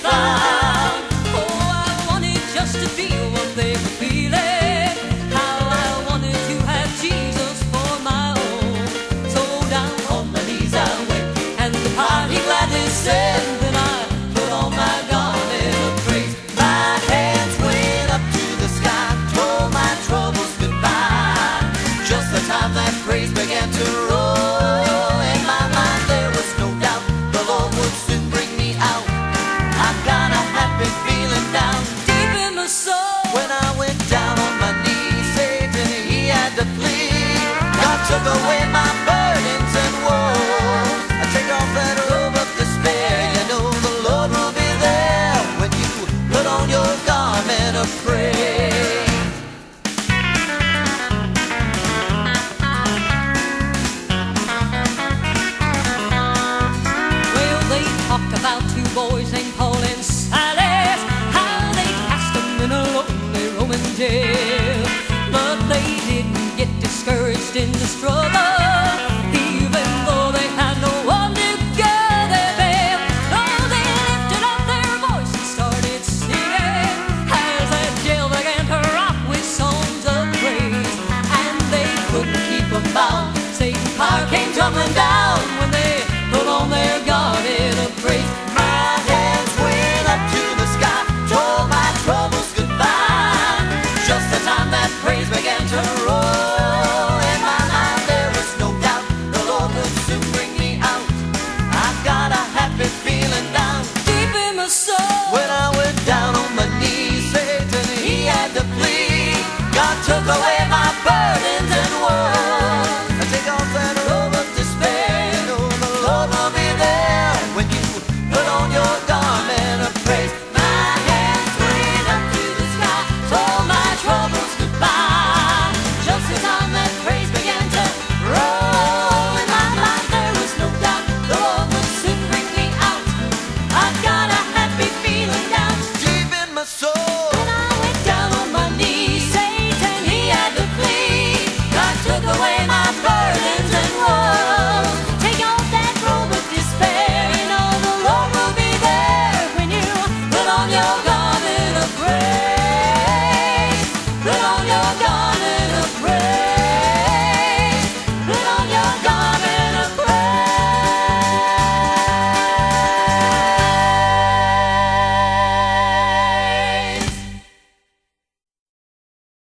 found. Oh, I wanted just to feel what they were feeling, how I wanted to have Jesus for my own. So down on my knees I went, and the party gladly said, then I put on my garment of praise. My hands went up to the sky, told my troubles goodbye. Just the time that praise began to roll, in my mind there was no doubt the Lord would soon bring me out. I got a happy feeling down deep in my soul. When I went down on my knees, Satan, he had to flee. God took away my burdens and woes. I take off that robe of despair. You know the Lord will be there when you put on your garment of praise. Well, they talked about two boys named Paul and Silas, how they cast them in a lonely Roman jail. But they didn't get discouraged in the struggle.